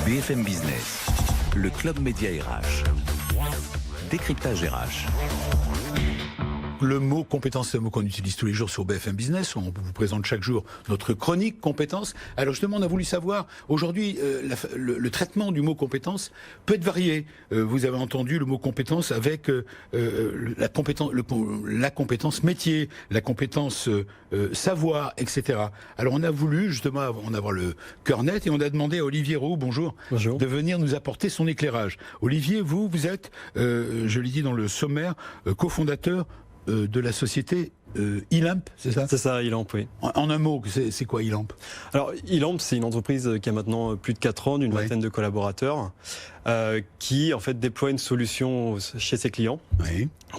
BFM Business, le Club Média RH, décryptage RH. Le mot compétence, c'est un mot qu'on utilise tous les jours sur BFM Business. On vous présente chaque jour notre chronique compétence. Alors justement, on a voulu savoir, aujourd'hui, le traitement du mot compétence peut être varié. Vous avez entendu le mot compétence avec la compétence métier, la compétence savoir, etc. Alors on a voulu justement en avoir le cœur net et on a demandé à Olivier Roux, bonjour, de venir nous apporter son éclairage. Olivier, vous êtes, je l'ai dit dans le sommaire, cofondateur de la société Ilamp, c'est ça ? C'est ça, Ilamp, oui. En un mot, c'est quoi Ilamp ? Alors, Ilamp, c'est une entreprise qui a maintenant plus de 4 ans, d'une vingtaine de collaborateurs, qui en fait déploie une solution chez ses clients,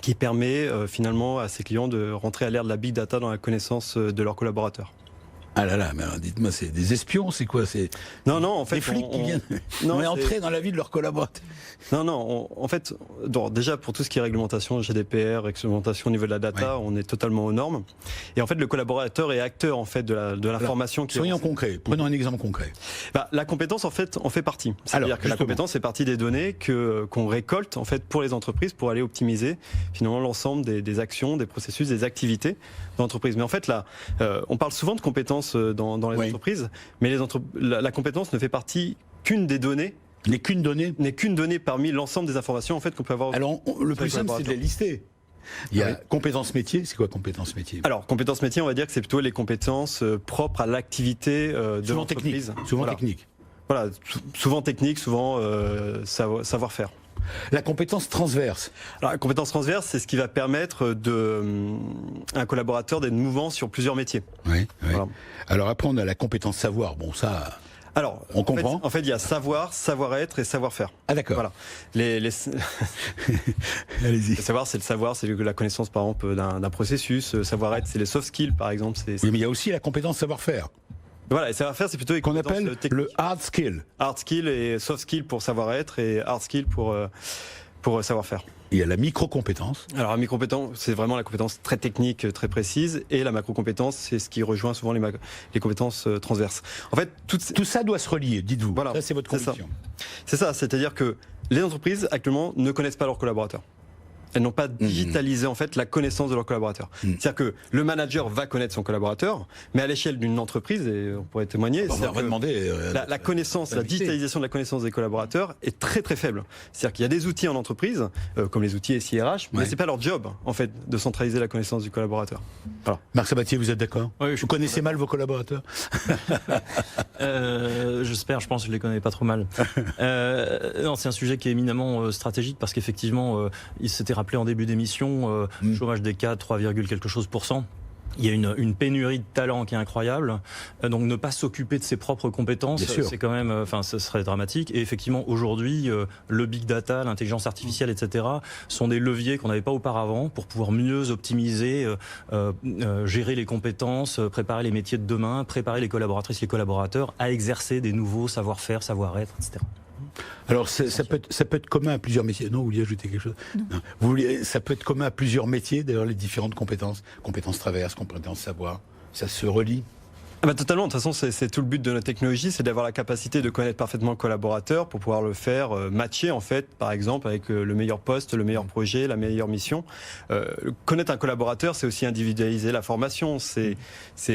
qui permet finalement à ses clients de rentrer à l'ère de la big data dans la connaissance de leurs collaborateurs. Ah là là, mais alors, dites-moi, c'est des espions, c'est quoi ? C'est non, en fait, des flics qui viennent entrer dans la vie de leurs collaborateurs. Non, en fait, déjà pour tout ce qui est réglementation, GDPR, réglementation au niveau de la data, on est totalement aux normes. Et en fait, le collaborateur est acteur en fait de l'information. Soyons concrets. Prenons un exemple concret. La compétence en fait en fait partie. C'est-à-dire que la compétence fait partie des données qu'on récolte en fait pour les entreprises pour aller optimiser finalement l'ensemble des actions, des processus, des activités de l'entreprise. Mais en fait là, on parle souvent de compétences dans les entreprises, mais la compétence ne fait partie qu'une des données. N'est qu'une donnée parmi l'ensemble des informations en fait qu'on peut avoir. Alors le plus simple, c'est de les lister. Il y a compétences métiers. C'est quoi compétences métiers ? Alors compétences métiers, on va dire que c'est plutôt les compétences propres à l'activité de l'entreprise. Souvent techniques. Voilà, souvent technique, souvent savoir-faire. La compétence transverse. Alors, la compétence transverse, c'est ce qui va permettre à un collaborateur d'être mouvant sur plusieurs métiers. Oui. Voilà. Alors après, on a la compétence savoir. Bon, ça... Alors, on comprend. En fait, il y a savoir, savoir-être et savoir-faire. Ah d'accord. Voilà. Allez-y. Le savoir, c'est la connaissance, par exemple, d'un processus. Savoir-être, c'est les soft skills, par exemple. Oui, mais il y a aussi la compétence savoir-faire. Voilà, et savoir-faire, c'est plutôt les qu'on appelle techniques. Le hard skill. Hard skill et soft skill pour savoir-être et hard skill pour savoir-faire. Il y a la micro-compétence. Alors la micro-compétence, c'est vraiment la compétence très technique, très précise, et la macro-compétence, c'est ce qui rejoint souvent les compétences transverses. En fait, tout ça doit se relier, dites-vous. Voilà, ça, c'est votre conviction. C'est ça, c'est-à-dire que les entreprises actuellement ne connaissent pas leurs collaborateurs. Elles n'ont pas digitalisé en fait la connaissance de leurs collaborateurs. C'est-à-dire que le manager va connaître son collaborateur, mais à l'échelle d'une entreprise, et on pourrait témoigner, on va demander la connaissance, la digitalisation de la connaissance des collaborateurs est très très faible. C'est-à-dire qu'il y a des outils en entreprise, comme les outils SIRH, mais c'est pas leur job en fait de centraliser la connaissance du collaborateur. Voilà. Marc Sabatier, vous êtes d'accord ? Oui, vous connaissez mal vos collaborateurs ? J'espère, je pense que je les connais pas trop mal. Non, c'est un sujet qui est éminemment stratégique parce qu'effectivement, il s'était rappelé en début d'émission, chômage des cadres, 3, quelque chose %. Il y a une pénurie de talent qui est incroyable. Donc ne pas s'occuper de ses propres compétences, c'est quand même, ce serait dramatique. Et effectivement, aujourd'hui, le big data, l'intelligence artificielle, etc., sont des leviers qu'on n'avait pas auparavant pour pouvoir mieux optimiser, gérer les compétences, préparer les métiers de demain, préparer les collaboratrices, les collaborateurs à exercer des nouveaux savoir-faire, savoir-être, etc. Alors ça peut être commun à plusieurs métiers. Non, vous vouliez ajouter quelque chose ? Non. Ça peut être commun à plusieurs métiers, d'ailleurs les différentes compétences. Compétences traverses, compétences savoir, ça se relie. Totalement, de toute façon c'est tout le but de notre technologie, c'est d'avoir la capacité de connaître parfaitement le collaborateur pour pouvoir le faire matcher en fait, par exemple avec le meilleur poste, le meilleur projet, la meilleure mission. Connaître un collaborateur, c'est aussi individualiser la formation, c'est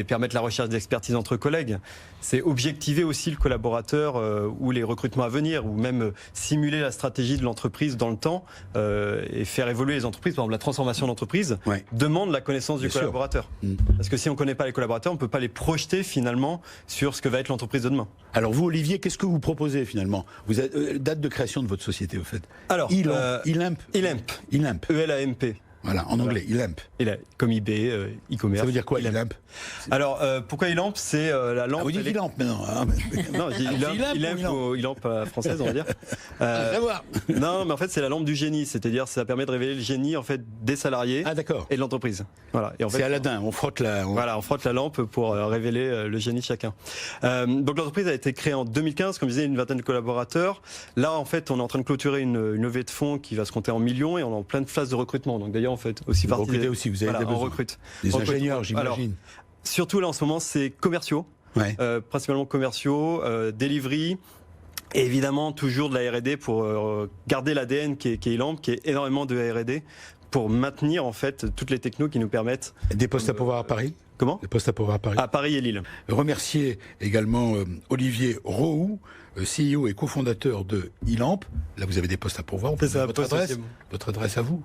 permettre la recherche d'expertise entre collègues, c'est objectiver aussi le collaborateur ou les recrutements à venir, ou même simuler la stratégie de l'entreprise dans le temps et faire évoluer les entreprises. Par exemple, la transformation d'entreprise demande la connaissance du collaborateur. Parce que si on ne connaît pas les collaborateurs, on ne peut pas les projeter finalement sur ce que va être l'entreprise de demain. Alors vous, Olivier, qu'est-ce que vous proposez finalement ? Vous avez date de création de votre société au fait ? Alors, Ilamp. E-L-A-M-P. Voilà, en anglais, Ilamp. Comme eBay, e-commerce. Ça veut dire quoi, Ilamp ? Alors, pourquoi Ilamp ? C'est la lampe... vous dites Ilamp maintenant. Non, Ilamp française, on va dire. Non, mais en fait, c'est la lampe du génie. C'est-à-dire, ça permet de révéler le génie en fait, des salariés et de l'entreprise. Voilà. Et en fait, c'est Aladdin, on frotte la... Voilà, on frotte la lampe pour révéler le génie de chacun. Donc l'entreprise a été créée en 2015, comme je disais, une vingtaine de collaborateurs. Là, en fait, on est en train de clôturer une levée de fonds qui va se compter en millions et on est en pleine phase de recrutement. Donc d'ailleurs, en fait, aussi vous recrutez aussi, vous avez des besoins. On recrute. Des ingénieurs, j'imagine. Alors, surtout là, en ce moment, c'est commerciaux. Principalement commerciaux, delivery, Et évidemment, toujours de la R&D pour garder l'ADN qui est Elamp, qui est énormément de R&D, pour maintenir en fait toutes les technos qui nous permettent... Des postes à pourvoir à Paris ? Comment ? Des postes à pourvoir à Paris. À Paris et Lille. Remercier également Olivier Roux, CEO et cofondateur de Elamp. Là, vous avez des postes à pourvoir. On peut donner votre adresse à vous.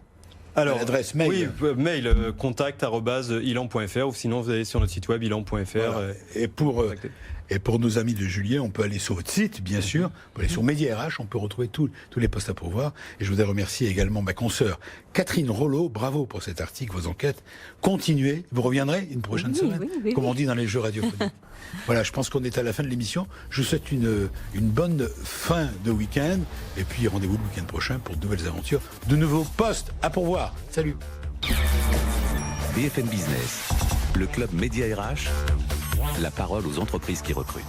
Alors, l'adresse mail. Oui, mail contact@elamp.fr ou sinon vous allez sur notre site web elamp.fr. Voilà. Et pour nos amis de Julien, on peut aller sur votre site, bien sûr. On peut aller sur Média RH, on peut retrouver tous les postes à pourvoir. Et je voudrais remercier également ma consoeur Catherine Rollo. Bravo pour cet article, vos enquêtes. Continuez. Vous reviendrez une prochaine semaine, comme on dit dans les jeux radiophoniques. Voilà, je pense qu'on est à la fin de l'émission. Je vous souhaite une bonne fin de week-end. Et puis rendez-vous le week-end prochain pour de nouvelles aventures, de nouveaux postes à pourvoir. Salut. BFM Business, le club Média RH, la parole aux entreprises qui recrutent.